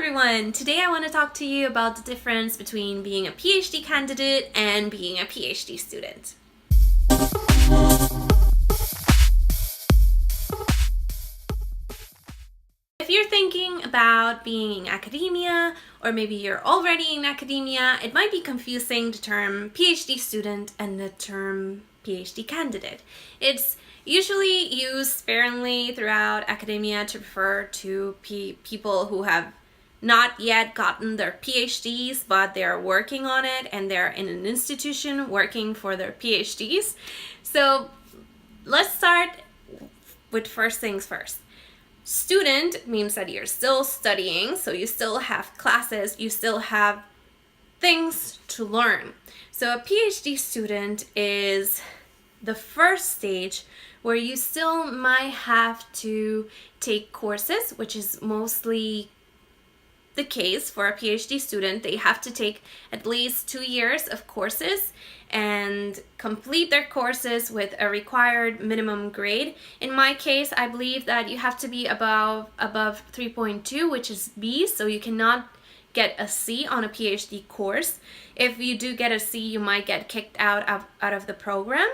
everyone! Today I want to talk to you about the difference between being a PhD candidate and being a PhD student. If you're thinking about being in academia, or maybe you're already in academia, it might be confusing the term PhD student and the term PhD candidate. It's usually used sparingly throughout academia to refer to people who have not yet gotten their PhDs, but they're working on it and they're in an institution working for their PhDs. So let's start with first things first. Student means that you're still studying, so you still have classes, you still have things to learn. So a PhD student is the first stage where you still might have to take courses, which is mostly the case for a PhD student. They have to take at least 2 years of courses and complete their courses with a required minimum grade. In my case, I believe that you have to be above 3.2, which is B, so you cannot get a C on a PhD course. If you do get a C, you might get kicked out of the program.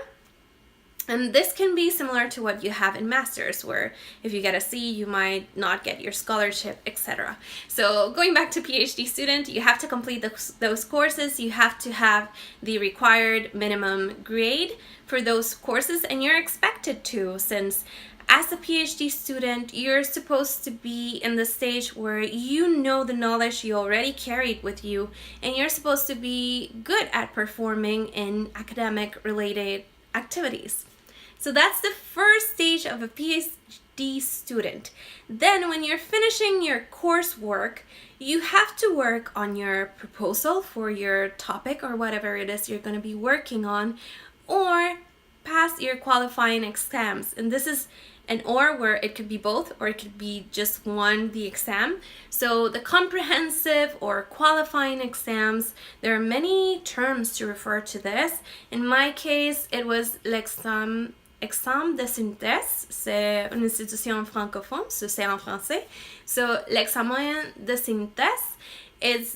And this can be similar to what you have in masters, where if you get a C, you might not get your scholarship, etc. So going back to PhD student, you have to complete those courses. You have to have the required minimum grade for those courses, and you're expected to, since as a PhD student, you're supposed to be in the stage where you know the knowledge you already carried with you, and you're supposed to be good at performing in academic-related activities. So that's the first stage of a PhD student. Then when you're finishing your coursework, you have to work on your proposal for your topic or whatever it is you're going to be working on, or pass your qualifying exams. And this is an or where it could be both, or it could be just one, the exam. So the comprehensive or qualifying exams, there are many terms to refer to this. In my case, it was l'examen de synthèse. C'est une institution francophone, so c'est en français. So l'examen de synthèse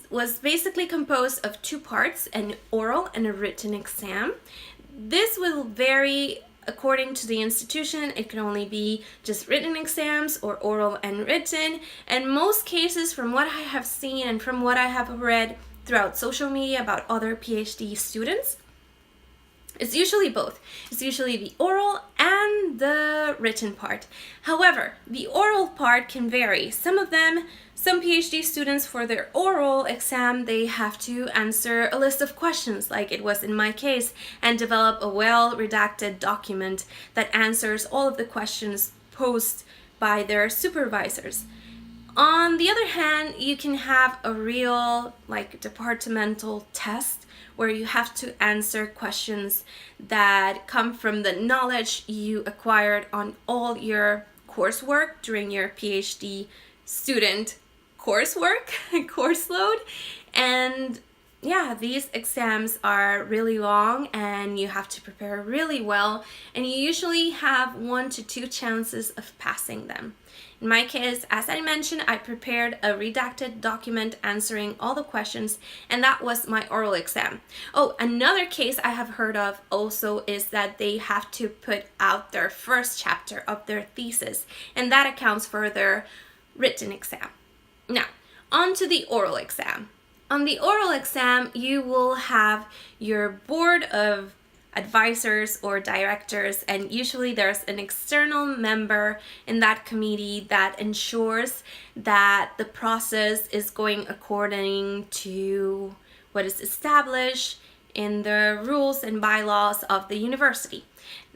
was basically composed of 2 parts, an oral and a written exam. This will vary according to the institution. It can only be just written exams or oral and written. And most cases, from what I have seen and from what I have read throughout social media about other PhD students, it's usually both. It's usually the oral and the written part. However, the oral part can vary. Some PhD students, for their oral exam, they have to answer a list of questions, like it was in my case, and develop a well-redacted document that answers all of the questions posed by their supervisors. On the other hand, you can have a real, departmental test where you have to answer questions that come from the knowledge you acquired on all your coursework during your PhD student coursework, course load. And yeah, these exams are really long and you have to prepare really well, and you usually have 1 to 2 chances of passing them. In my case, as I mentioned, I prepared a redacted document answering all the questions, and that was my oral exam. Oh, another case I have heard of also is that they have to put out their first chapter of their thesis, and that accounts for their written exam. Now, on to the oral exam. On the oral exam, you will have your board of advisors or directors, and usually there's an external member in that committee that ensures that the process is going according to what is established in the rules and bylaws of the university.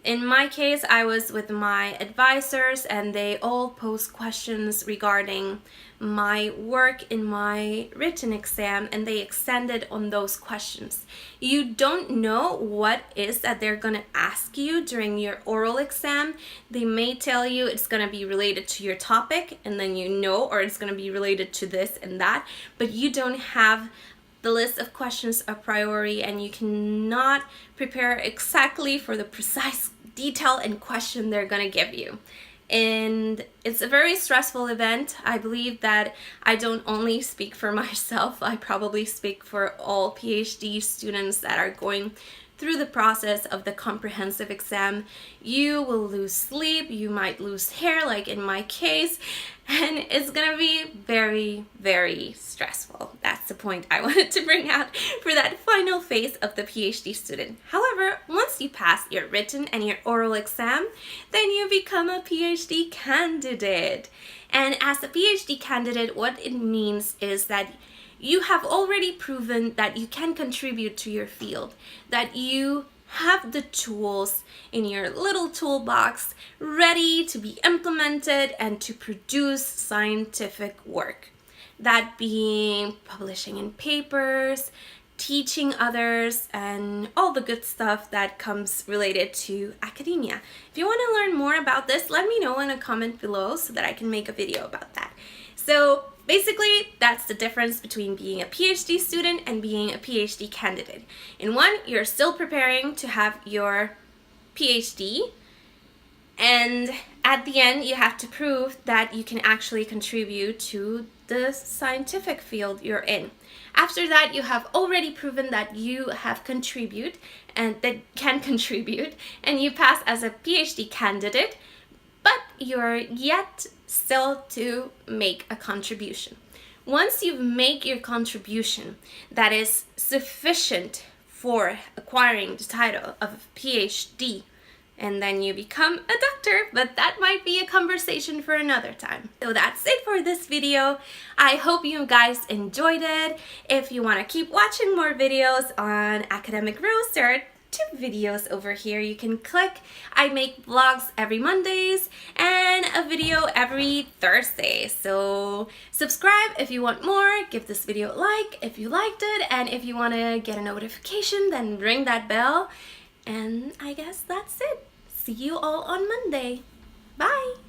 In my case, I was with my advisors, and they all posed questions regarding my work in my written exam, and they extended on those questions. You don't know what is that they're going to ask you during your oral exam. They may tell you it's going to be related to your topic, and then or it's going to be related to this and that, but you don't have the list of questions a priori, and you cannot prepare exactly for the precise detail and question they're going to give you. and it's a very stressful event. I believe that I don't only speak for myself, I probably speak for all PhD students that are going through the process of the comprehensive exam. You will lose sleep, you might lose hair like in my case, and it's gonna be very, very stressful. That's the point I wanted to bring out for that final phase of the PhD student. However, once you pass your written and your oral exam, then you become a PhD candidate. And as a PhD candidate, what it means is that you have already proven that you can contribute to your field, that you have the tools in your little toolbox ready to be implemented and to produce scientific work. That being publishing in papers, teaching others, and all the good stuff that comes related to academia. If you want to learn more about this, let me know in a comment below so that I can make a video about that. So basically, that's the difference between being a PhD student and being a PhD candidate. In one, you're still preparing to have your PhD, and at the end, you have to prove that you can actually contribute to the scientific field you're in. After that, you have already proven that you have contribute and that can contribute, and you pass as a PhD candidate, but you're yet still to make a contribution. Once you make your contribution that is sufficient for acquiring the title of a PhD, and then you become a doctor, but that might be a conversation for another time. So that's it for this video. I hope you guys enjoyed it. If you want to keep watching more videos on academic rules, there are 2 videos over here you can click. I make vlogs every Mondays and a video every Thursday. So subscribe if you want more, give this video a like if you liked it, and if you want to get a notification, then ring that bell. And I guess that's it. See you all on Monday. Bye!